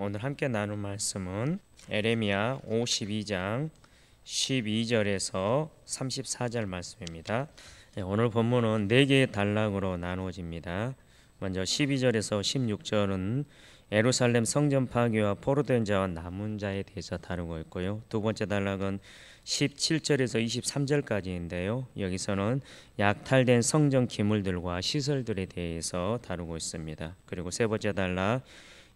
오늘 함께 나눌 말씀은 에레미야 52장 12절에서 34절 말씀입니다. 오늘 본문은 4개의 단락으로 나누어집니다. 먼저 12절에서 16절은 예루살렘 성전 파괴와 포로된 자와 남은 자에 대해서 다루고 있고요. 두 번째 단락은 17절에서 23절까지인데요. 여기서는 약탈된 성전 기물들과 시설들에 대해서 다루고 있습니다. 그리고 세 번째 단락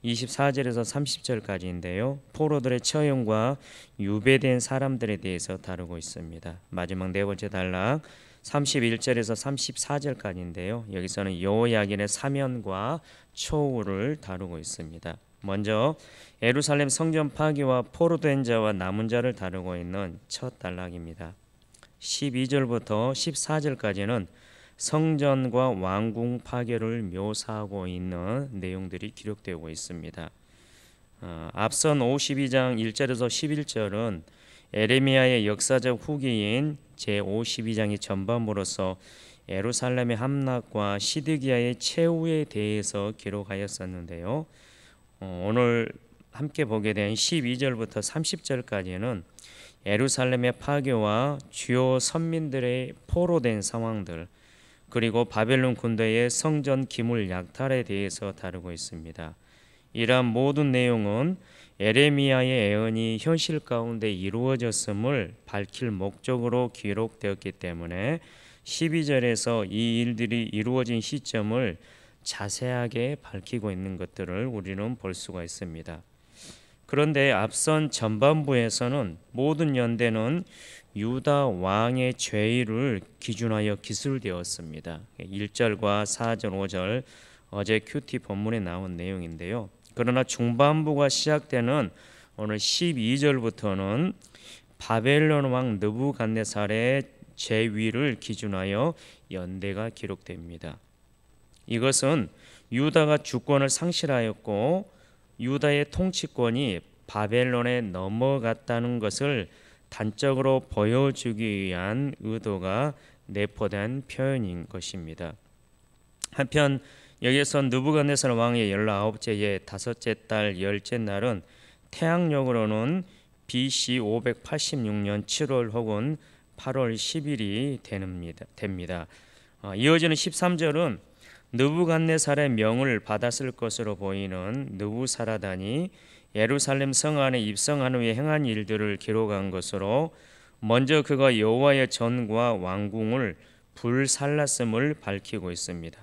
24절에서 30절까지인데요. 포로들의 처형과 유배된 사람들에 대해서 다루고 있습니다. 마지막 네 번째 단락 31절에서 34절까지인데요. 여기서는 여호야긴의 사면과 초우를 다루고 있습니다. 먼저 예루살렘 성전 파괴와 포로된 자와 남은 자를 다루고 있는 첫 단락입니다. 12절부터 14절까지는 성전과 왕궁 파괴를 묘사하고 있는 내용들이 기록되고 있습니다. 앞선 52장 1절에서 11절은 에레미야의 역사적 후기인 제52장의 전반부로서 예루살렘의 함락과 시드기야의 최후에 대해서 기록하였었는데요. 오늘 함께 보게 된 12절부터 30절까지는 예루살렘의 파괴와 주요 선민들의 포로된 상황들, 그리고 바벨론 군대의 성전 기물 약탈에 대해서 다루고 있습니다. 이러한 모든 내용은 에레미야의 예언이 현실 가운데 이루어졌음을 밝힐 목적으로 기록되었기 때문에 12절에서 이 일들이 이루어진 시점을 자세하게 밝히고 있는 것들을 우리는 볼 수가 있습니다. 그런데 앞선 전반부에서는 모든 연대는 유다 왕의 죄를 기준하여 기술되었습니다. 1절과 4절, 5절 어제 큐티 본문에 나온 내용인데요. 그러나 중반부가 시작되는 오늘 12절부터는 바벨론 왕 느부갓네살의 제위를 기준하여 연대가 기록됩니다. 이것은 유다가 주권을 상실하였고 유다의 통치권이 바벨론에 넘어갔다는 것을 단적으로 보여주기 위한 의도가 내포된 표현인 것입니다. 한편 여기서 느부갓네살 왕의 19째 다섯째 달 10째 날은 태양력으로는 BC 586년 7월 혹은 8월 10일이 됩니다. 이어지는 13절은 느부갓네살의 명을 받았을 것으로 보이는 느부사라단이 예루살렘 성 안에 입성한 후에 행한 일들을 기록한 것으로 먼저 그가 여호와의 전과 왕궁을 불살랐음을 밝히고 있습니다.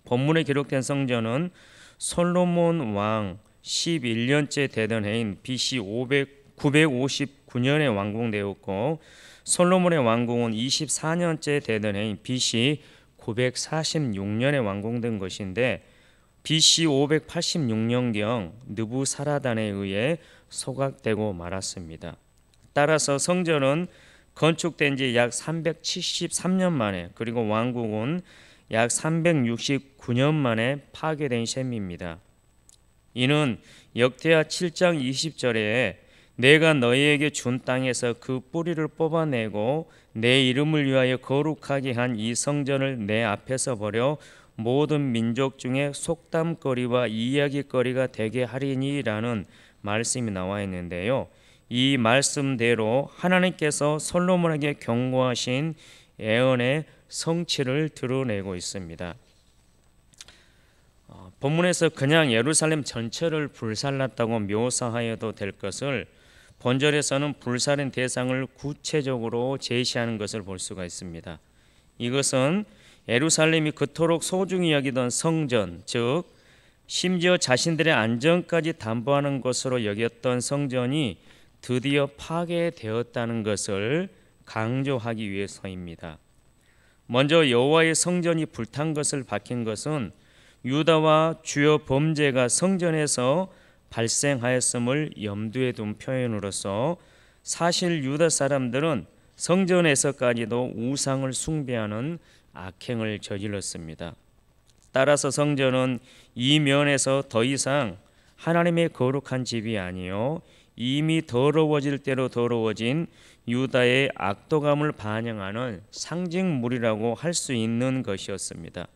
본문에 기록된 성전은 솔로몬 왕 11년째 되던 해인 BC 959년에 완공되었고 솔로몬의 왕궁은 24년째 되던 해인 BC 946년에 완공된 것인데 BC 586년경 느부사라단에 의해 소각되고 말았습니다. 따라서 성전은 건축된 지 약 373년 만에, 그리고 왕궁은 약 369년 만에 파괴된 셈입니다. 이는 역대하 7장 20절에 내가 너희에게 준 땅에서 그 뿌리를 뽑아내고 내 이름을 위하여 거룩하게 한 이 성전을 내 앞에서 버려 모든 민족 중에 속담거리와 이야기거리가 되게 하리니라는 말씀이 나와 있는데요. 이 말씀대로 하나님께서 솔로몬에게 경고하신 예언의 성취를 드러내고 있습니다. 본문에서 그냥 예루살렘 전체를 불살랐다고 묘사하여도 될 것을 본절에서는 불살인 대상을 구체적으로 제시하는 것을 볼 수가 있습니다. 이것은 예루살렘이 그토록 소중히 여기던 성전, 즉 심지어 자신들의 안전까지 담보하는 것으로 여겼던 성전이 드디어 파괴되었다는 것을 강조하기 위해서입니다. 먼저 여호와의 성전이 불탄 것을 밝힌 것은 유다와 주요 범죄가 성전에서 발생하였음을 염두에 둔 표현으로서 사실 유다 사람들은 성전에서까지도 우상을 숭배하는 악행을 저질렀습니다. 따라서 성전은 이 면에서 더 이상 하나님의 거룩한 집이 아니요 이미 더러워질 대로 더러워진 유다의 악독함을 반영하는 상징물이라고 할 수 있는 것이었습니다.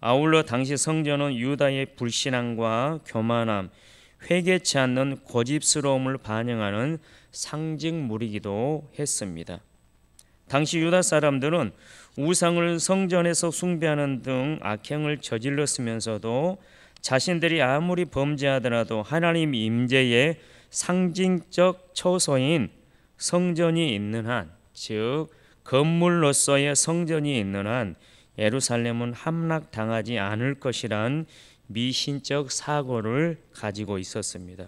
아울러 당시 성전은 유다의 불신앙과 교만함, 회개치 않는 고집스러움을 반영하는 상징물이기도 했습니다. 당시 유다 사람들은 우상을 성전에서 숭배하는 등 악행을 저질렀으면서도 자신들이 아무리 범죄하더라도 하나님 임재의 상징적 처소인 성전이 있는 한, 즉 건물로서의 성전이 있는 한 예루살렘은 함락당하지 않을 것이란 미신적 사고를 가지고 있었습니다.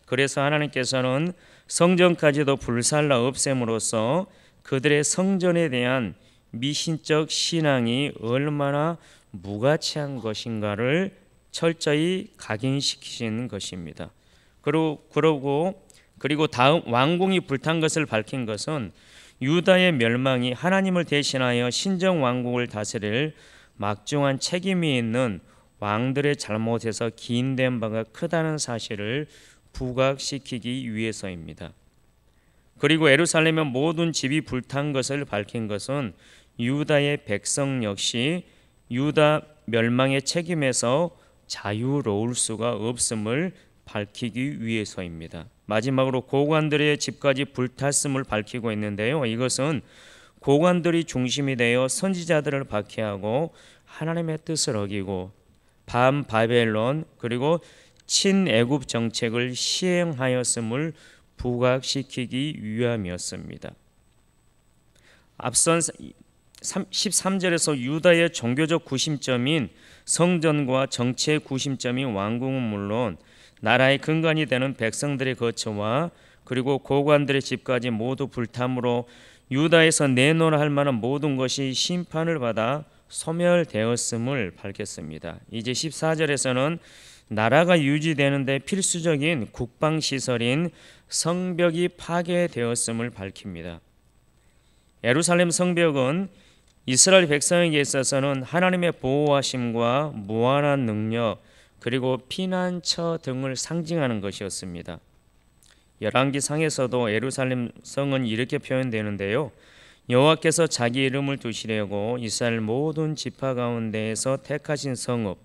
그래서 하나님께서는 성전까지도 불살라 없앰으로써 그들의 성전에 대한 미신적 신앙이 얼마나 무가치한 것인가를 철저히 각인시키신 것입니다. 그리고 다음 왕궁이 불탄 것을 밝힌 것은 유다의 멸망이 하나님을 대신하여 신정 왕국을 다스릴 막중한 책임이 있는 왕들의 잘못에서 기인된 바가 크다는 사실을 부각시키기 위해서입니다. 그리고 예루살렘의 모든 집이 불탄 것을 밝힌 것은 유다의 백성 역시 유다 멸망의 책임에서 자유로울 수가 없음을 밝히기 위해서입니다. 마지막으로 고관들의 집까지 불탔음을 밝히고 있는데요. 이것은 고관들이 중심이 되어 선지자들을 박해하고 하나님의 뜻을 어기고 반바벨론 그리고 친애굽 정책을 시행하였음을 부각시키기 위함이었습니다. 앞선 13절에서 유다의 종교적 구심점인 성전과 정치의 구심점인 왕궁은 물론 나라의 근간이 되는 백성들의 거처와 그리고 고관들의 집까지 모두 불탐으로 유다에서 내놓아야 할 만한 모든 것이 심판을 받아 소멸되었음을 밝혔습니다. 이제 14절에서는 나라가 유지되는 데 필수적인 국방시설인 성벽이 파괴되었음을 밝힙니다. 예루살렘 성벽은 이스라엘 백성에게 있어서는 하나님의 보호하심과 무한한 능력 그리고 피난처 등을 상징하는 것이었습니다. 열왕기상에서도 예루살렘 성은 이렇게 표현되는데요. 여호와께서 자기 이름을 두시려고 이스라엘 모든 지파 가운데에서 택하신 성읍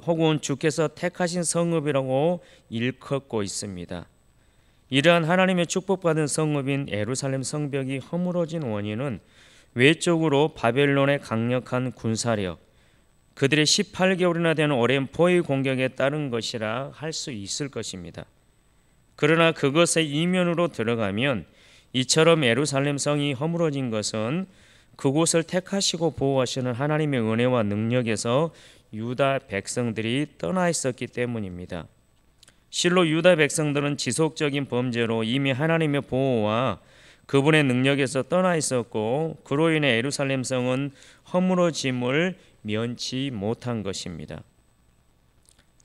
혹은 주께서 택하신 성읍이라고 일컫고 있습니다. 이러한 하나님의 축복받은 성읍인 예루살렘 성벽이 허물어진 원인은 외적으로 바벨론의 강력한 군사력, 그들의 18개월이나 되는 오랜 포위 공격에 따른 것이라 할 수 있을 것입니다. 그러나 그것의 이면으로 들어가면 이처럼 예루살렘 성이 허물어진 것은 그곳을 택하시고 보호하시는 하나님의 은혜와 능력에서 유다 백성들이 떠나 있었기 때문입니다. 실로 유다 백성들은 지속적인 범죄로 이미 하나님의 보호와 그분의 능력에서 떠나 있었고 그로 인해 예루살렘 성은 허물어짐을 면치 못한 것입니다.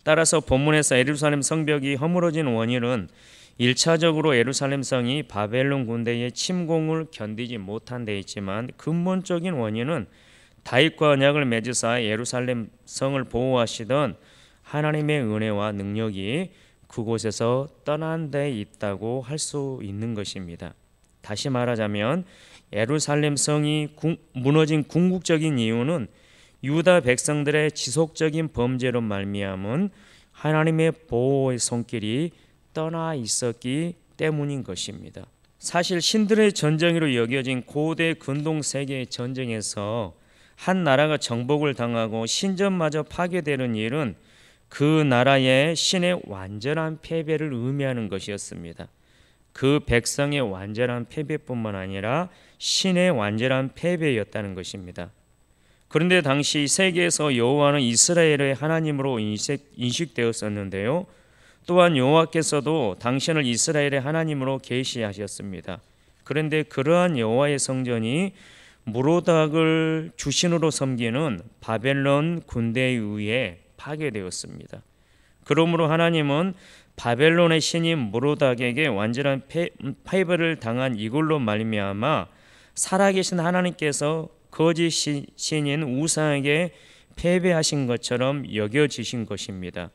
따라서 본문에서 예루살렘 성벽이 허물어진 원인은 1차적으로 예루살렘 성이 바벨론 군대의 침공을 견디지 못한 데 있지만 근본적인 원인은 다윗과 언약을 맺으사 예루살렘 성을 보호하시던 하나님의 은혜와 능력이 그곳에서 떠난 데 있다고 할 수 있는 것입니다. 다시 말하자면 예루살렘 성이 무너진 궁극적인 이유는 유다 백성들의 지속적인 범죄로 말미암은 하나님의 보호의 손길이 떠나 있었기 때문인 것입니다. 사실 신들의 전쟁으로 여겨진 고대 근동 세계의 전쟁에서 한 나라가 정복을 당하고 신전마저 파괴되는 일은 그 나라의 신의 완전한 패배를 의미하는 것이었습니다. 그 백성의 완전한 패배뿐만 아니라 신의 완전한 패배였다는 것입니다. 그런데 당시 세계에서 여호와는 이스라엘의 하나님으로 인식되었었는데요. 또한 여호와께서도 당신을 이스라엘의 하나님으로 계시하셨습니다. 그런데 그러한 여호와의 성전이 무로닥을 주신으로 섬기는 바벨론 군대에 의해 파괴되었습니다. 그러므로 하나님은 바벨론의 신인 무로닥에게 완전한 패배를 당한 이걸로 말미암아 살아계신 하나님께서 거짓 신인 우상에게 패배하신 것처럼 여겨지신 것입니다.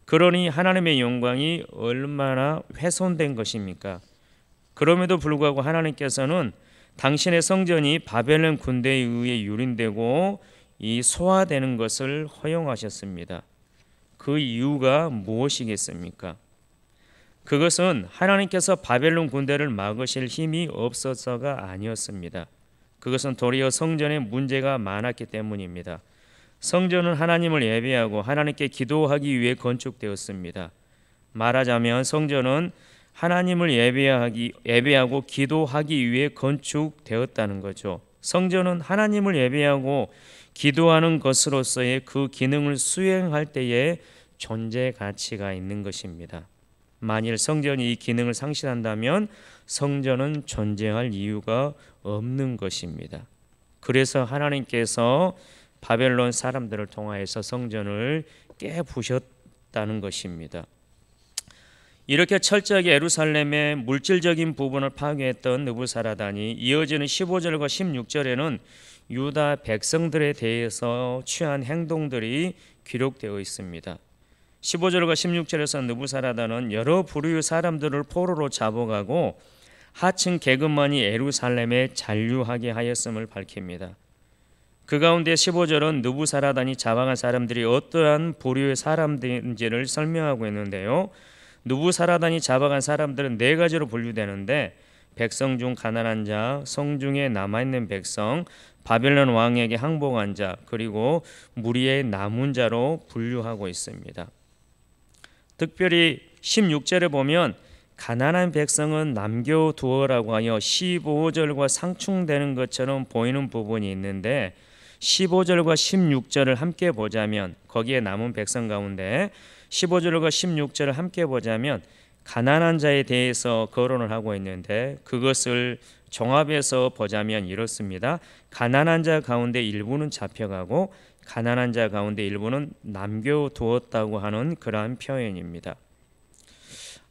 그러니 하나님의 영광이 얼마나 훼손된 것입니까? 그럼에도 불구하고 하나님께서는 당신의 성전이 바벨론 군대에 의해 유린되고 이 소화되는 것을 허용하셨습니다. 그 이유가 무엇이겠습니까? 그것은 하나님께서 바벨론 군대를 막으실 힘이 없어서가 아니었습니다. 그것은 도리어 성전에 문제가 많았기 때문입니다. 성전은 하나님을 예배하고 하나님께 기도하기 위해 건축되었습니다. 말하자면 성전은 하나님을 예배하고 기도하기 위해 건축되었다는 거죠. 성전은 하나님을 예배하고 기도하는 것으로서의 그 기능을 수행할 때에 존재 가치가 있는 것입니다. 만일 성전이 이 기능을 상실한다면 성전은 존재할 이유가 없는 것입니다. 그래서 하나님께서 바벨론 사람들을 통하여서 성전을 깨부셨다는 것입니다. 이렇게 철저하게 예루살렘의 물질적인 부분을 파괴했던 느부사라단이 이어지는 15절과 16절에는 유다 백성들에 대해서 취한 행동들이 기록되어 있습니다. 15절과 16절에서 느부사라단은 여러 부류의 사람들을 포로로 잡아가고 하층 계급만이 예루살렘에 잔류하게 하였음을 밝힙니다. 그 가운데 15절은 느부사라단이 잡아간 사람들이 어떠한 부류의 사람들인지를 설명하고 있는데요. 느부사라단이 잡아간 사람들은 네 가지로 분류되는데 백성 중 가난한 자, 성중에 남아있는 백성, 바벨론 왕에게 항복한 자, 그리고 무리의 남은 자로 분류하고 있습니다. 특별히 16절에 보면 가난한 백성은 남겨두어라고 하여 15절과 상충되는 것처럼 보이는 부분이 있는데 15절과 16절을 함께 보자면 거기에 남은 백성 가운데 15절과 16절을 함께 보자면 가난한 자에 대해서 거론을 하고 있는데 그것을 종합해서 보자면 이렇습니다. 가난한 자 가운데 일부는 잡혀가고 가난한 자 가운데 일부는 남겨두었다고 하는 그러한 표현입니다.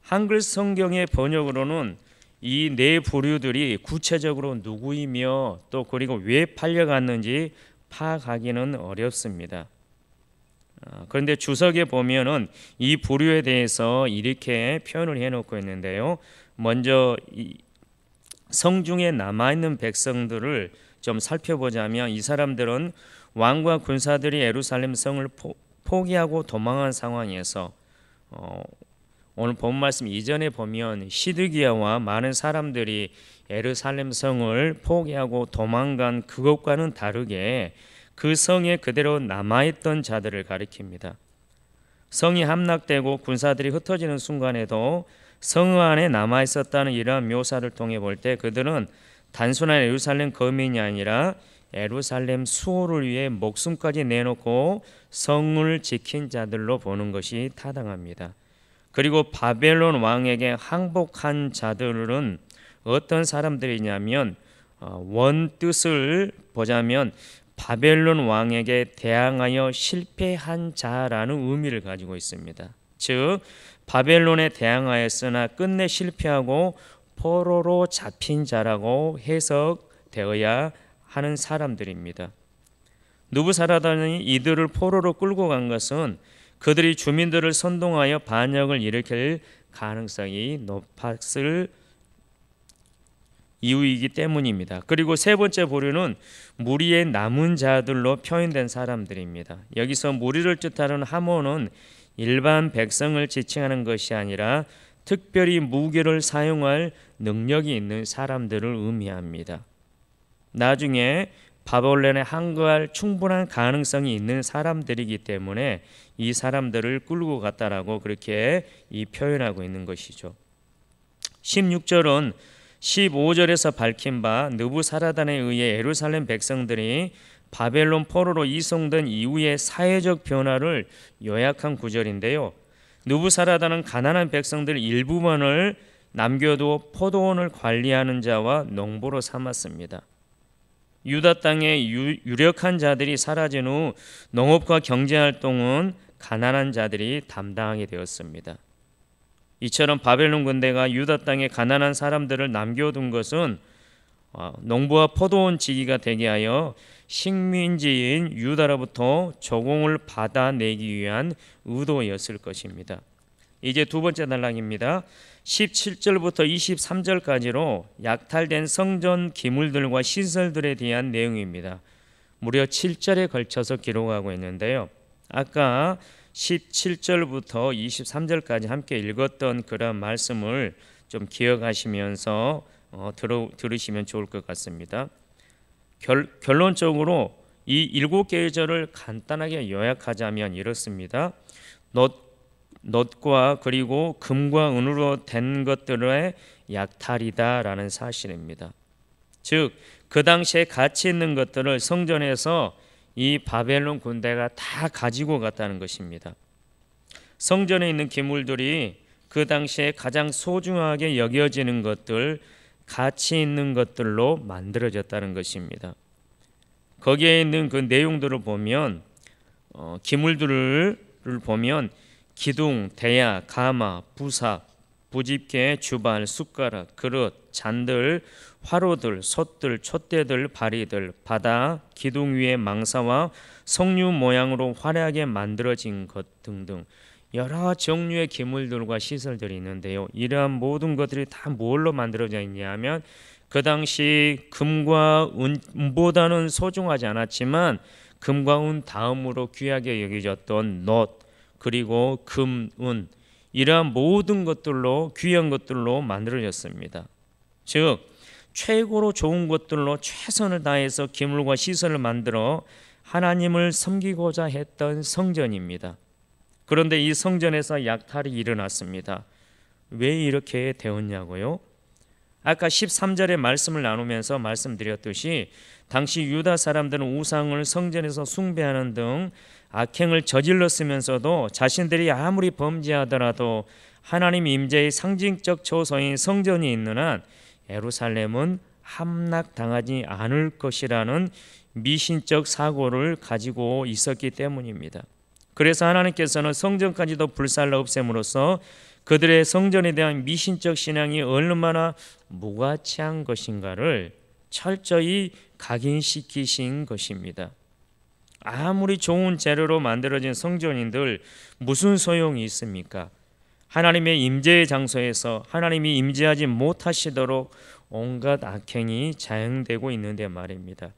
한글 성경의 번역으로는 이 네 부류들이 구체적으로 누구이며 또 그리고 왜 팔려갔는지 파악하기는 어렵습니다. 그런데 주석에 보면은 이 부류에 대해서 이렇게 표현을 해놓고 있는데요. 먼저 이 성중에 남아있는 백성들을 좀 살펴보자면 이 사람들은 왕과 군사들이 예루살렘 성을 포기하고 도망한 상황에서 오늘 본 말씀 이전에 보면 시드기야와 많은 사람들이 예루살렘 성을 포기하고 도망간 그것과는 다르게 그 성에 그대로 남아있던 자들을 가리킵니다. 성이 함락되고 군사들이 흩어지는 순간에도 성 안에 남아있었다는 이러한 묘사를 통해 볼 때 그들은 단순한 예루살렘 거민이 아니라 예루살렘 수호를 위해 목숨까지 내놓고 성을 지킨 자들로 보는 것이 타당합니다. 그리고 바벨론 왕에게 항복한 자들은 어떤 사람들이냐면 원뜻을 보자면 바벨론 왕에게 대항하여 실패한 자라는 의미를 가지고 있습니다. 즉 바벨론에 대항하였으나 끝내 실패하고 포로로 잡힌 자라고 해석되어야 하는 사람들입니다. 느부사라단이 이들을 포로로 끌고 간 것은 그들이 주민들을 선동하여 반역을 일으킬 가능성이 높았을 이유이기 때문입니다. 그리고 세 번째 부류는 무리의 남은 자들로 표현된 사람들입니다. 여기서 무리를 뜻하는 하모는 일반 백성을 지칭하는 것이 아니라 특별히 무기를 사용할 능력이 있는 사람들을 의미합니다. 나중에 바벨론에 항거할 충분한 가능성이 있는 사람들이기 때문에 이 사람들을 끌고 갔다라고 그렇게 표현하고 있는 것이죠. 16절은 15절에서 밝힌 바 느부사라단에 의해 예루살렘 백성들이 바벨론 포로로 이송된 이후의 사회적 변화를 요약한 구절인데요. 느부사라단은 가난한 백성들 일부분을 남겨두어 포도원을 관리하는 자와 농부로 삼았습니다. 유다 땅의 유력한 자들이 사라진 후 농업과 경제활동은 가난한 자들이 담당하게 되었습니다. 이처럼 바벨론 군대가 유다 땅에 가난한 사람들을 남겨둔 것은 농부와 포도원 지기가 되게 하여 식민지인 유다로부터 조공을 받아내기 위한 의도였을 것입니다. 이제 두 번째 단락입니다. 17절부터 23절까지로 약탈된 성전 기물들과 시설들에 대한 내용입니다. 무려 7절에 걸쳐서 기록하고 있는데요. 아까 17절부터 23절까지 함께 읽었던 그런 말씀을 좀 기억하시면서 들으시면 좋을 것 같습니다. 결론적으로 이 7개의 절을 간단하게 요약하자면 이렇습니다. 놋과 그리고 금과 은으로 된 것들의 약탈이다라는 사실입니다. 즉 그 당시에 가치 있는 것들을 성전에서 이 바벨론 군대가 다 가지고 갔다는 것입니다. 성전에 있는 기물들이 그 당시에 가장 소중하게 여겨지는 것들, 가치 있는 것들로 만들어졌다는 것입니다. 거기에 있는 그 내용들을 보면 기물들을 보면 기둥, 대야, 가마, 부사, 부집개, 주발, 숟가락, 그릇, 잔들, 화로들, 솥들, 촛대들, 바리들, 바다, 기둥 위의 망사와 석류 모양으로 화려하게 만들어진 것 등등 여러 종류의 기물들과 시설들이 있는데요. 이러한 모든 것들이 다 뭘로 만들어져 있냐면 그 당시 금과 은보다는 소중하지 않았지만 금과 은 다음으로 귀하게 여겨졌던 놋 그리고 금, 은 이러한 모든 것들로 귀한 것들로 만들어졌습니다. 즉 최고로 좋은 것들로 최선을 다해서 기물과 시설을 만들어 하나님을 섬기고자 했던 성전입니다. 그런데 이 성전에서 약탈이 일어났습니다. 왜 이렇게 되었냐고요? 아까 13절의 말씀을 나누면서 말씀드렸듯이 당시 유다 사람들은 우상을 성전에서 숭배하는 등 악행을 저질렀으면서도 자신들이 아무리 범죄하더라도 하나님 임재의 상징적 초소인 성전이 있는 한 예루살렘은 함락당하지 않을 것이라는 미신적 사고를 가지고 있었기 때문입니다. 그래서 하나님께서는 성전까지도 불살라 없앰으로써 그들의 성전에 대한 미신적 신앙이 얼마나 무가치한 것인가를 철저히 각인시키신 것입니다. 아무리 좋은 재료로 만들어진 성전인들 무슨 소용이 있습니까? 하나님의 임재의 장소에서 하나님이 임재하지 못하시도록 온갖 악행이 자행되고 있는데 말입니다.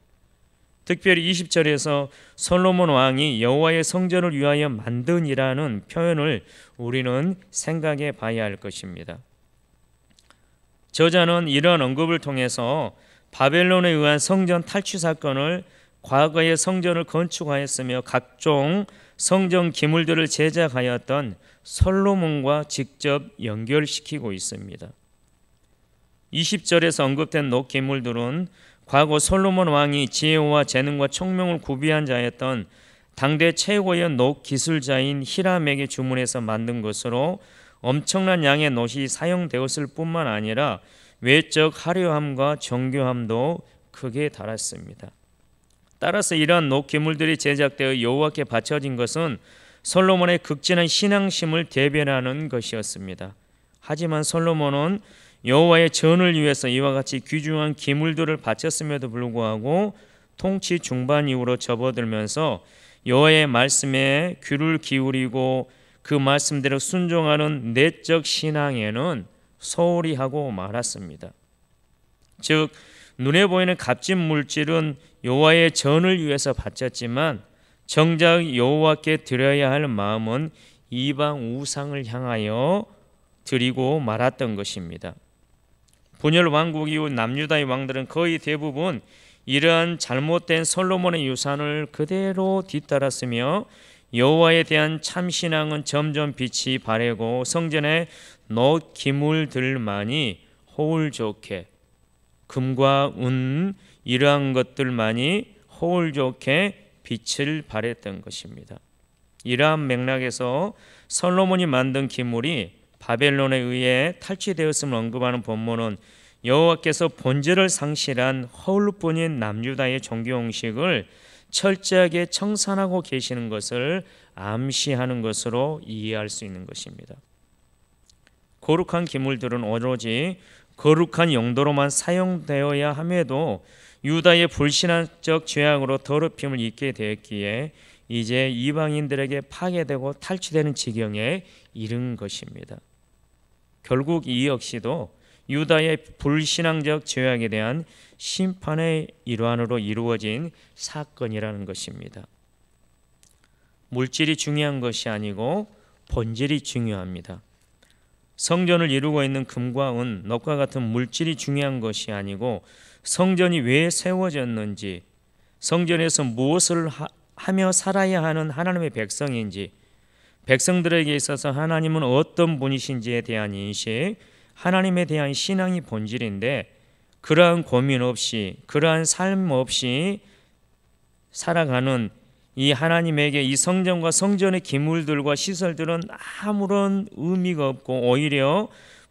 특별히 20절에서 솔로몬 왕이 여호와의 성전을 위하여 만든이라는 표현을 우리는 생각해 봐야 할 것입니다. 저자는 이러한 언급을 통해서 바벨론에 의한 성전 탈취 사건을 과거의 성전을 건축하였으며 각종 성전 기물들을 제작하였던 솔로몬과 직접 연결시키고 있습니다. 20절에서 언급된 놋 기물들은 과거 솔로몬 왕이 지혜와 재능과 총명을 구비한 자였던 당대 최고의 놋 기술자인 히람에게 주문해서 만든 것으로 엄청난 양의 놋이 사용되었을 뿐만 아니라 외적 화려함과 정교함도 크게 달했습니다. 따라서 이러한 놋 기물들이 제작되어 여호와께 바쳐진 것은 솔로몬의 극진한 신앙심을 대변하는 것이었습니다. 하지만 솔로몬은 여호와의 전을 위해서 이와 같이 귀중한 기물들을 바쳤음에도 불구하고 통치 중반 이후로 접어들면서 여호와의 말씀에 귀를 기울이고 그 말씀대로 순종하는 내적 신앙에는 소홀히 하고 말았습니다. 즉 눈에 보이는 값진 물질은 여호와의 전을 위해서 바쳤지만 정작 여호와께 드려야 할 마음은 이방 우상을 향하여 드리고 말았던 것입니다. 분열 왕국 이후 남유다의 왕들은 거의 대부분 이러한 잘못된 솔로몬의 유산을 그대로 뒤따랐으며 여호와에 대한 참신앙은 점점 빛이 바래고 성전의 놋 기물들만이 호울 좋게 금과 은 이러한 것들만이 호울 좋게 빛을 발했던 것입니다. 이러한 맥락에서 솔로몬이 만든 기물이 바벨론에 의해 탈취되었음을 언급하는 본문은 여호와께서 본질을 상실한 허울뿐인 남유다의 종교 형식을 철저하게 청산하고 계시는 것을 암시하는 것으로 이해할 수 있는 것입니다. 거룩한 기물들은 오로지 거룩한 용도로만 사용되어야 함에도 유다의 불신앙적 죄악으로 더럽힘을 입게 되었기에 이제 이방인들에게 파괴되고 탈취되는 지경에 이른 것입니다. 결국 이 역시도 유다의 불신앙적 죄악에 대한 심판의 일환으로 이루어진 사건이라는 것입니다. 물질이 중요한 것이 아니고 본질이 중요합니다. 성전을 이루고 있는 금과 은, 놋과 같은 물질이 중요한 것이 아니고 성전이 왜 세워졌는지, 성전에서 무엇을 하며 살아야 하는 하나님의 백성인지, 백성들에게 있어서 하나님은 어떤 분이신지에 대한 인식, 하나님에 대한 신앙이 본질인데, 그러한 고민 없이, 그러한 삶 없이 살아가는 이 하나님에게 이 성전과 성전의 기물들과 시설들은 아무런 의미가 없고 오히려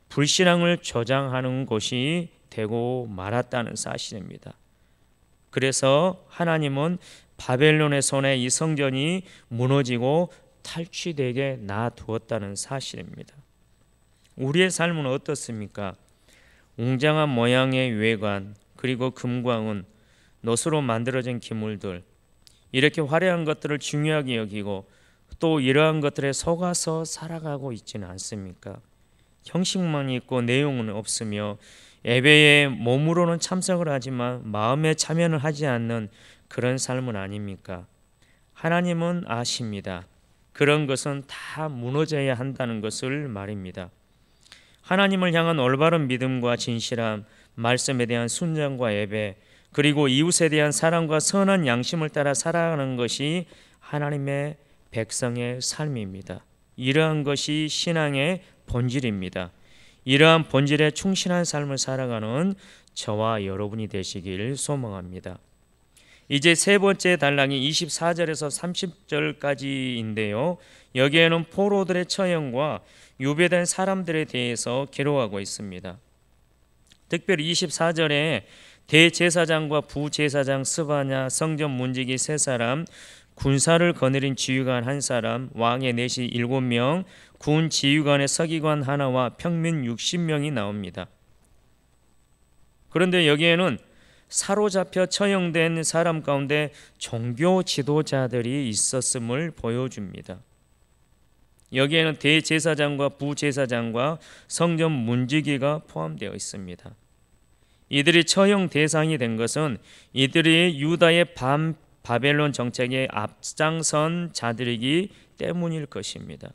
불신앙을 조장하는 것이 되고 말았다는 사실입니다. 그래서 하나님은 바벨론의 손에 이 성전이 무너지고 탈취되게 놔두었다는 사실입니다. 우리의 삶은 어떻습니까? 웅장한 모양의 외관, 그리고 금과 은, 놋으로 만들어진 기물들, 이렇게 화려한 것들을 중요하게 여기고 또 이러한 것들에 속아서 살아가고 있지는 않습니까? 형식만 있고 내용은 없으며 예배에 몸으로는 참석을 하지만 마음에 참여는 하지 않는 그런 삶은 아닙니까? 하나님은 아십니다. 그런 것은 다 무너져야 한다는 것을 말입니다. 하나님을 향한 올바른 믿음과 진실함, 말씀에 대한 순종과 예배, 그리고 이웃에 대한 사랑과 선한 양심을 따라 살아가는 것이 하나님의 백성의 삶입니다. 이러한 것이 신앙의 본질입니다. 이러한 본질에 충실한 삶을 살아가는 저와 여러분이 되시길 소망합니다. 이제 세 번째 단락이 24절에서 30절까지인데요. 여기에는 포로들의 처형과 유배된 사람들에 대해서 기록하고 있습니다. 특별히 24절에 대제사장과 부제사장 스바냐, 성전 문지기 세 사람, 군사를 거느린 지휘관 한 사람, 왕의 내시 7명, 군 지휘관의 서기관 하나와 평민 60명이 나옵니다. 그런데 여기에는 사로잡혀 처형된 사람 가운데 종교 지도자들이 있었음을 보여줍니다. 여기에는 대제사장과 부제사장과 성전 문지기가 포함되어 있습니다. 이들이 처형 대상이 된 것은 이들이 유다의 바벨론 정책에 앞장선 자들이기 때문일 것입니다.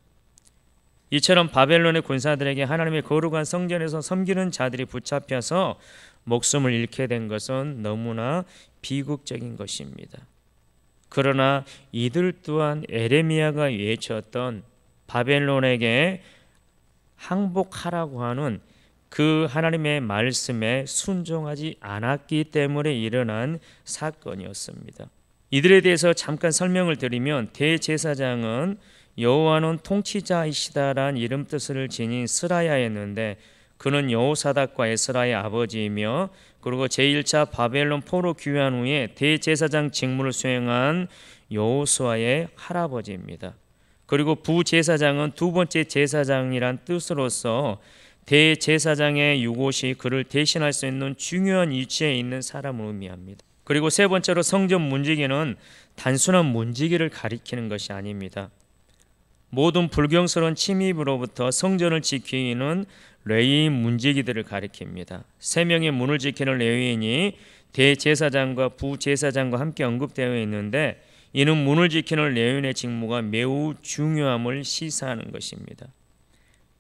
이처럼 바벨론의 군사들에게 하나님의 거룩한 성전에서 섬기는 자들이 붙잡혀서 목숨을 잃게 된 것은 너무나 비극적인 것입니다. 그러나 이들 또한 에레미야가 외쳤던 바벨론에게 항복하라고 하는 그 하나님의 말씀에 순종하지 않았기 때문에 일어난 사건이었습니다. 이들에 대해서 잠깐 설명을 드리면 대제사장은 여호와는 통치자이시다라는 이름 뜻을 지닌 스라야였는데 그는 여호사닥과 에스라의 아버지이며 그리고 제1차 바벨론 포로 귀환 후에 대제사장 직무를 수행한 여호수아의 할아버지입니다. 그리고 부제사장은 두 번째 제사장이란 뜻으로서 대제사장의 유곳이 그를 대신할 수 있는 중요한 위치에 있는 사람을 의미합니다. 그리고 세 번째로 성전 문지기는 단순한 문지기를 가리키는 것이 아닙니다. 모든 불경스러운 침입으로부터 성전을 지키는 레위인 문지기들을 가리킵니다. 세 명의 문을 지키는 레위인이 대제사장과 부제사장과 함께 언급되어 있는데 이는 문을 지키는 레위인의 직무가 매우 중요함을 시사하는 것입니다.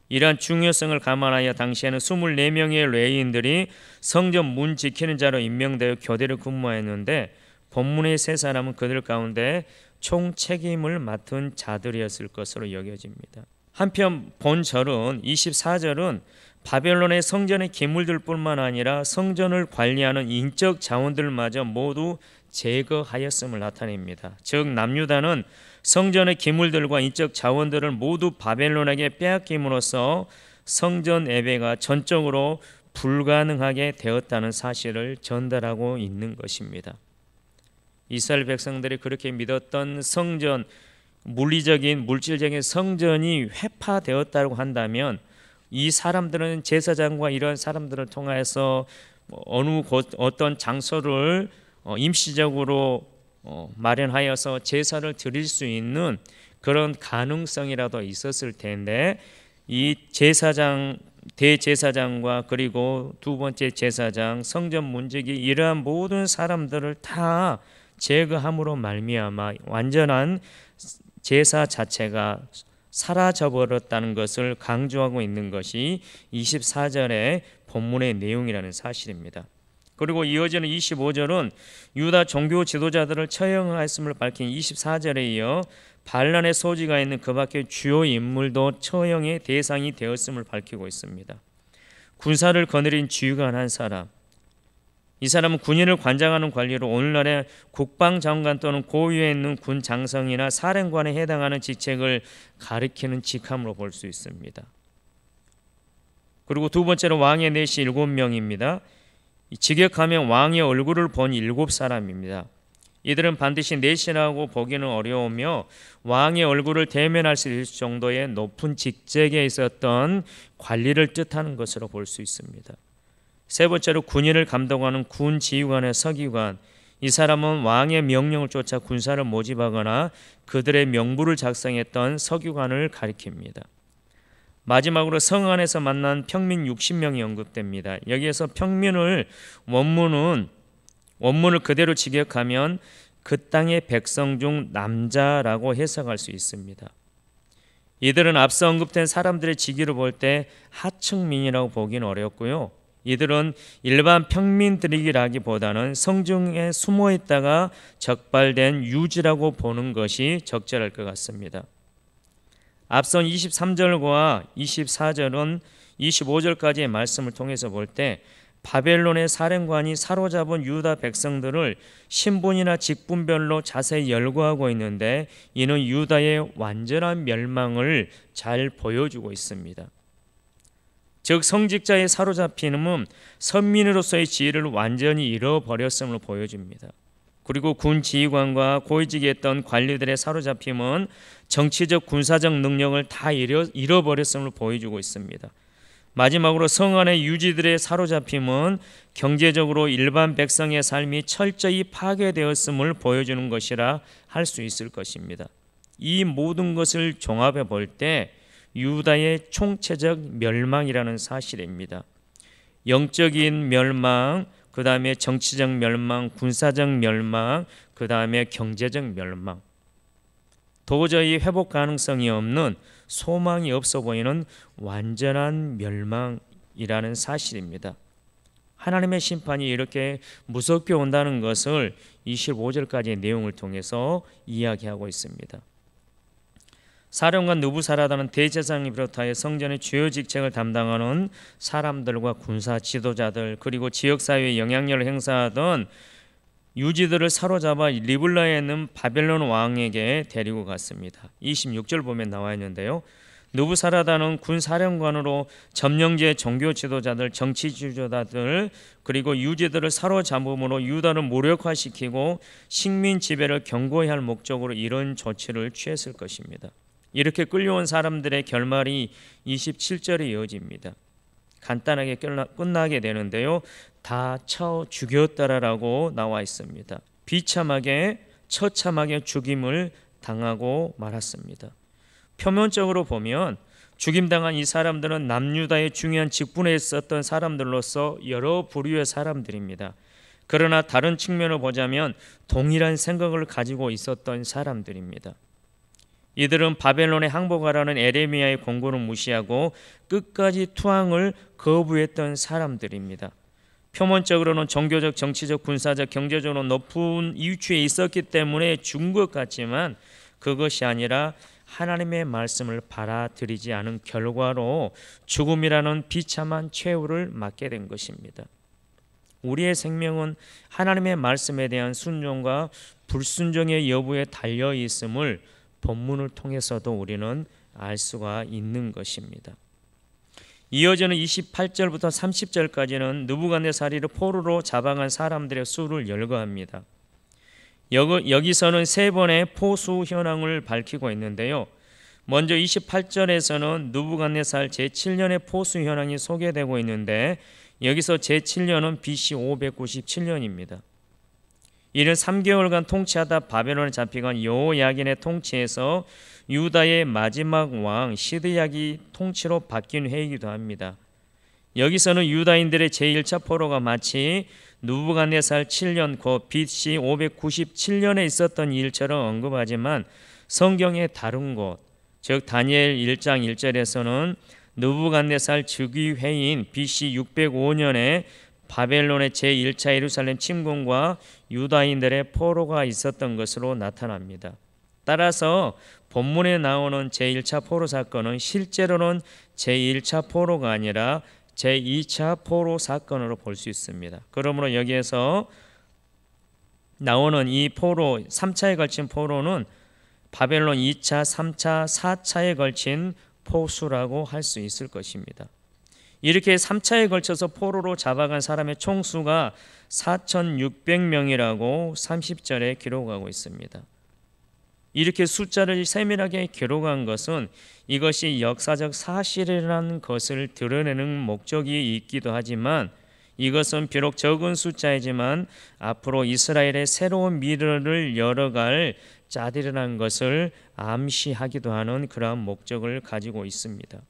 이러한 중요성을 감안하여 당시에는 24명의 레위인들이 성전 문 지키는 자로 임명되어 교대로 근무했는데 본문의 세 사람은 그들 가운데 총 책임을 맡은 자들이었을 것으로 여겨집니다. 한편 본절은 24절은 바벨론의 성전의 기물들뿐만 아니라 성전을 관리하는 인적 자원들마저 모두 제거하였음을 나타냅니다. 즉 남유다는 성전의 기물들과 인적 자원들을 모두 바벨론에게 빼앗김으로써 성전 예배가 전적으로 불가능하게 되었다는 사실을 전달하고 있는 것입니다. 이스라엘 백성들이 그렇게 믿었던 성전, 물질적인 성전이 회파되었다고 한다면 이 사람들은 제사장과 이런 사람들을 통해서 어떤 장소를 임시적으로 마련하여서 제사를 드릴 수 있는 그런 가능성이라도 있었을 텐데 이 대제사장과 그리고 두 번째 제사장, 성전 문지기 이러한 모든 사람들을 다 제거함으로 말미암아 완전한 제사 자체가 사라져버렸다는 것을 강조하고 있는 것이 24절의 본문의 내용이라는 사실입니다. 그리고 이어지는 25절은 유다 종교 지도자들을 처형하였음을 밝힌 24절에 이어 반란의 소지가 있는 그 밖의 주요 인물도 처형의 대상이 되었음을 밝히고 있습니다. 군사를 거느린 지휘관 사람, 이 사람은 군인을 관장하는 관리로 오늘날의 국방장관 또는 고위에 있는 군 장성이나 사령관에 해당하는 직책을 가리키는 직함으로 볼 수 있습니다. 그리고 두 번째로 왕의 넷이 7명입니다. 직역하면 왕의 얼굴을 본 7사람입니다. 이들은 반드시 넷이라고 보기는 어려우며 왕의 얼굴을 대면할 수 있을 정도의 높은 직책에 있었던 관리를 뜻하는 것으로 볼 수 있습니다. 세 번째로 군인을 감독하는 군 지휘관의 서기관, 이 사람은 왕의 명령을 쫓아 군사를 모집하거나 그들의 명부를 작성했던 서기관을 가리킵니다. 마지막으로 성 안에서 만난 평민 60명이 언급됩니다. 여기에서 평민을 원문을 그대로 직역하면 그 땅의 백성 중 남자라고 해석할 수 있습니다. 이들은 앞서 언급된 사람들의 직위를 볼 때 하층민이라고 보기는 어렵고요. 이들은 일반 평민들이라기보다는 성중에 숨어 있다가 적발된 유지라고 보는 것이 적절할 것 같습니다. 앞선 23절과 24절은 25절까지의 말씀을 통해서 볼 때 바벨론의 사령관이 사로잡은 유다 백성들을 신분이나 직분별로 자세히 열거하고 있는데 이는 유다의 완전한 멸망을 잘 보여주고 있습니다. 즉 성직자의 사로잡힘은 선민으로서의 지위를 완전히 잃어버렸음을 보여줍니다. 그리고 군 지휘관과 고위직에 있던 관리들의 사로잡힘은 정치적 군사적 능력을 다 잃어버렸음을 보여주고 있습니다. 마지막으로 성 안의 유지들의 사로잡힘은 경제적으로 일반 백성의 삶이 철저히 파괴되었음을 보여주는 것이라 할 수 있을 것입니다. 이 모든 것을 종합해 볼 때 유다의 총체적 멸망이라는 사실입니다. 영적인 멸망, 그 다음에 정치적 멸망, 군사적 멸망, 그 다음에 경제적 멸망. 도저히 회복 가능성이 없는, 소망이 없어 보이는 완전한 멸망이라는 사실입니다. 하나님의 심판이 이렇게 무섭게 온다는 것을 25절까지의 내용을 통해서 이야기하고 있습니다. 사령관 느부사라다는 대제사장을 비롯하여 성전의 주요 직책을 담당하는 사람들과 군사 지도자들, 그리고 지역사회에 영향력을 행사하던 유지들을 사로잡아 리블라에 있는 바벨론 왕에게 데리고 갔습니다. 26절 보면 나와 있는데요. 느부사라다는 군 사령관으로 점령지의 종교 지도자들, 정치 지도자들, 그리고 유지들을 사로잡음으로 유다를 무력화시키고 식민 지배를 견고히 할 목적으로 이런 조치를 취했을 것입니다. 이렇게 끌려온 사람들의 결말이 27절에 이어집니다. 간단하게 끝나게 되는데요. 다 쳐 죽였다라고 나와 있습니다. 비참하게 처참하게 죽임을 당하고 말았습니다. 표면적으로 보면 죽임당한 이 사람들은 남유다의 중요한 직분에 있었던 사람들로서 여러 부류의 사람들입니다. 그러나 다른 측면을 보자면 동일한 생각을 가지고 있었던 사람들입니다. 이들은 바벨론에 항복하라는 에레미야의 권고를 무시하고 끝까지 투항을 거부했던 사람들입니다. 표면적으로는 종교적, 정치적, 군사적, 경제적으로 높은 위치에 있었기 때문에 죽은 것 같지만 그것이 아니라 하나님의 말씀을 받아들이지 않은 결과로 죽음이라는 비참한 최후를 맞게 된 것입니다. 우리의 생명은 하나님의 말씀에 대한 순종과 불순종의 여부에 달려 있음을 본문을 통해서도 우리는 알 수가 있는 것입니다. 이어지는 28절부터 30절까지는 느부갓네살이를 포로로 잡아간 사람들의 수를 열거합니다. 여기서는 세 번의 포수 현황을 밝히고 있는데요. 먼저 28절에서는 느부갓네살 제7년의 포수 현황이 소개되고 있는데 여기서 제7년은 BC 597년입니다. 이는 3개월간 통치하다 바벨론에 잡혀간 여호야긴의 통치에서 유다의 마지막 왕 시드약이 통치로 바뀐 해이기도 합니다. 여기서는 유다인들의 제1차 포로가 마치 느부갓네살 7년 곧 BC 597년에 있었던 일처럼 언급하지만 성경의 다른 곳, 즉 다니엘 1장 1절에서는 느부갓네살 즉위회인 BC 605년에 바벨론의 제1차 예루살렘 침공과 유다인들의 포로가 있었던 것으로 나타납니다. 따라서 본문에 나오는 제1차 포로 사건은 실제로는 제1차 포로가 아니라 제2차 포로 사건으로 볼 수 있습니다. 그러므로 여기에서 나오는 이 포로 3차에 걸친 포로는 바벨론 2차, 3차, 4차에 걸친 포수라고 할 수 있을 것입니다. 이렇게 3차에 걸쳐서 포로로 잡아간 사람의 총수가 4,600명이라고 30절에 기록하고 있습니다. 이렇게 숫자를 세밀하게 기록한 것은 이것이 역사적 사실이라는 것을 드러내는 목적이 있기도 하지만 이것은 비록 적은 숫자이지만 앞으로 이스라엘의 새로운 미래를 열어갈 자들이라는 것을 암시하기도 하는 그러한 목적을 가지고 있습니다.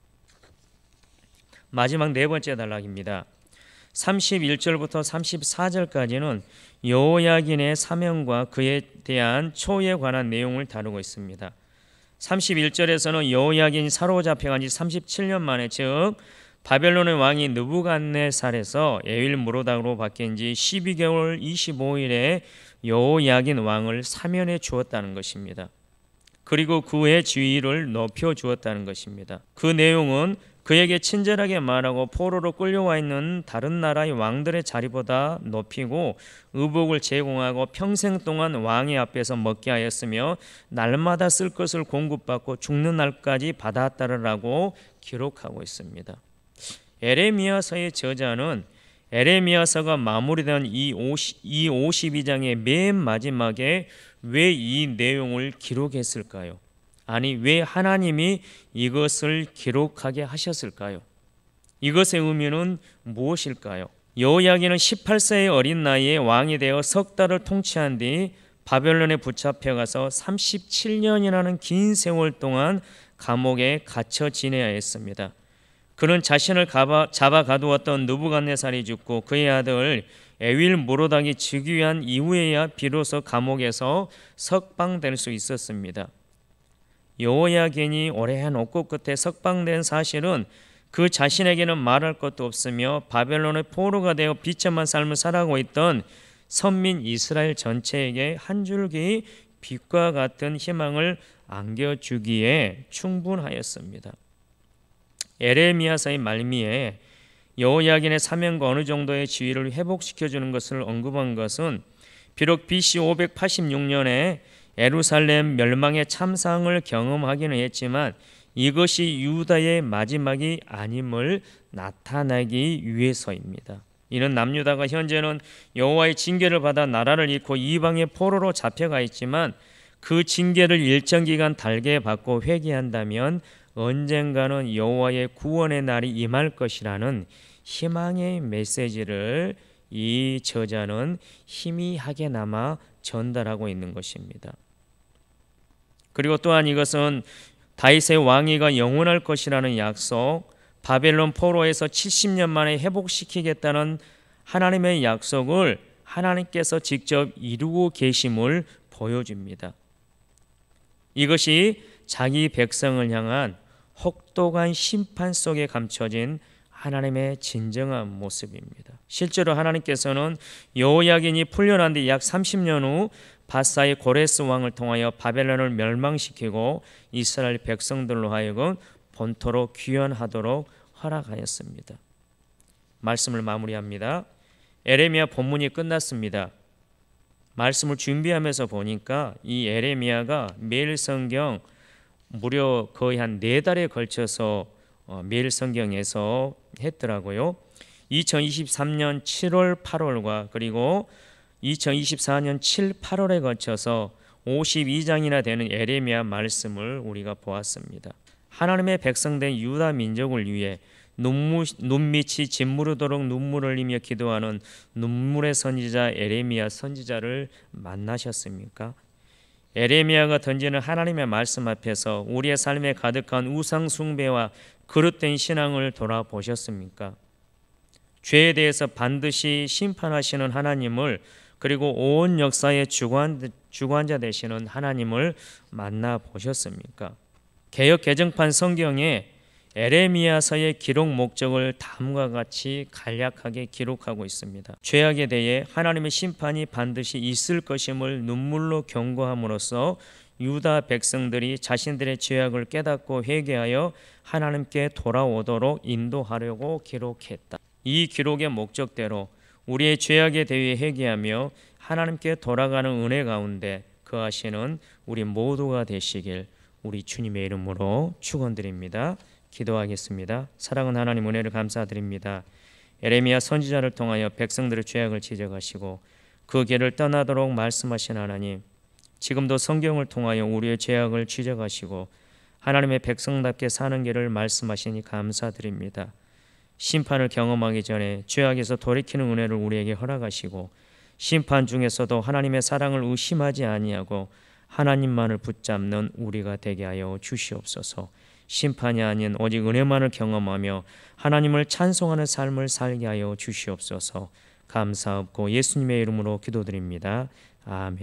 마지막 네 번째 단락입니다. 31절부터 34절까지는 여호야긴의 사명과 그에 대한 초에 관한 내용을 다루고 있습니다. 31절에서는 여호야긴이 사로잡혀간 지 37년 만에, 즉 바벨론의 왕이 느부갓네살에서 에윌므로닥으로 바뀐 지 12개월 25일에 여호야긴 왕을 사면해 주었다는 것입니다. 그리고 그의 지위를 높여 주었다는 것입니다. 그 내용은 그에게 친절하게 말하고 포로로 끌려와 있는 다른 나라의 왕들의 자리보다 높이고 의복을 제공하고 평생 동안 왕의 앞에서 먹게 하였으며 날마다 쓸 것을 공급받고 죽는 날까지 받았다라고 기록하고 있습니다. 에레미야서의 저자는 에레미야서가 마무리된 이 52장의 맨 마지막에 왜 이 내용을 기록했을까요? 아니, 왜 하나님이 이것을 기록하게 하셨을까요? 이것의 의미는 무엇일까요? 여호야긴은 18세의 어린 나이에 왕이 되어 석 달을 통치한 뒤 바벨론에 붙잡혀가서 37년이라는 긴 세월 동안 감옥에 갇혀 지내야 했습니다. 그는 자신을 잡아 가두었던 느부갓네살이 죽고 그의 아들 에윌므로닥이 즉위한 이후에야 비로소 감옥에서 석방될 수 있었습니다. 여호야긴이 오랜 옥고 끝에 석방된 사실은 그 자신에게는 말할 것도 없으며 바벨론의 포로가 되어 비참한 삶을 살아가고 있던 선민 이스라엘 전체에게 한 줄기 빛과 같은 희망을 안겨주기에 충분하였습니다. 에레미야서의 말미에 여호야긴의 사명과 어느 정도의 지위를 회복시켜주는 것을 언급한 것은 비록 BC 586년에 예루살렘 멸망의 참상을 경험하기는 했지만 이것이 유다의 마지막이 아님을 나타내기 위해서입니다. 이는 남유다가 현재는 여호와의 징계를 받아 나라를 잃고 이방의 포로로 잡혀가 있지만 그 징계를 일정 기간 달게 받고 회개한다면 언젠가는 여호와의 구원의 날이 임할 것이라는 희망의 메시지를 이 저자는 희미하게나마 전달하고 있는 것입니다. 그리고 또한 이것은 다윗의 왕위가 영원할 것이라는 약속, 바벨론 포로에서 70년 만에 회복시키겠다는 하나님의 약속을 하나님께서 직접 이루고 계심을 보여줍니다. 이것이 자기 백성을 향한 혹독한 심판 속에 감춰진 하나님의 진정한 모습입니다. 실제로 하나님께서는 여호야긴이 풀려난 뒤 약 30년 후 바사의 고레스 왕을 통하여 바벨론을 멸망시키고 이스라엘 백성들로 하여금 본토로 귀환하도록 허락하였습니다. 말씀을 마무리합니다. 에레미야 본문이 끝났습니다. 말씀을 준비하면서 보니까 이 에레미야가 매일 성경 무려 거의 한 4달에 걸쳐서 매일 성경에서 했더라고요. 2023년 7월 8월과 그리고 2024년 7, 8월에 걸쳐서 52장이나 되는 에레미야 말씀을 우리가 보았습니다. 하나님의 백성된 유다 민족을 위해 눈밑이 짓무르도록 눈물을 흘리며 기도하는 눈물의 선지자 에레미야 선지자를 만나셨습니까? 에레미야가 던지는 하나님의 말씀 앞에서 우리의 삶에 가득한 우상 숭배와 그릇된 신앙을 돌아보셨습니까? 죄에 대해서 반드시 심판하시는 하나님을, 그리고 온 역사의 주관자 되시는 하나님을 만나 보셨습니까? 개역 개정판 성경에 에레미야서의 기록 목적을 다음과 같이 간략하게 기록하고 있습니다. 죄악에 대해 하나님의 심판이 반드시 있을 것임을 눈물로 경고함으로써 유다 백성들이 자신들의 죄악을 깨닫고 회개하여 하나님께 돌아오도록 인도하려고 기록했다. 이 기록의 목적대로 우리의 죄악에 대해 회개하며 하나님께 돌아가는 은혜 가운데 거하시는 우리 모두가 되시길 우리 주님의 이름으로 축원드립니다. 기도하겠습니다. 사랑하는 하나님, 은혜를 감사드립니다. 에레미야 선지자를 통하여 백성들의 죄악을 지적하시고 그 길을 떠나도록 말씀하신 하나님, 지금도 성경을 통하여 우리의 죄악을 지적하시고 하나님의 백성답게 사는 길을 말씀하시니 감사드립니다. 심판을 경험하기 전에 죄악에서 돌이키는 은혜를 우리에게 허락하시고 심판 중에서도 하나님의 사랑을 의심하지 아니하고 하나님만을 붙잡는 우리가 되게 하여 주시옵소서. 심판이 아닌 오직 은혜만을 경험하며 하나님을 찬송하는 삶을 살게 하여 주시옵소서. 감사하고 예수님의 이름으로 기도드립니다. 아멘.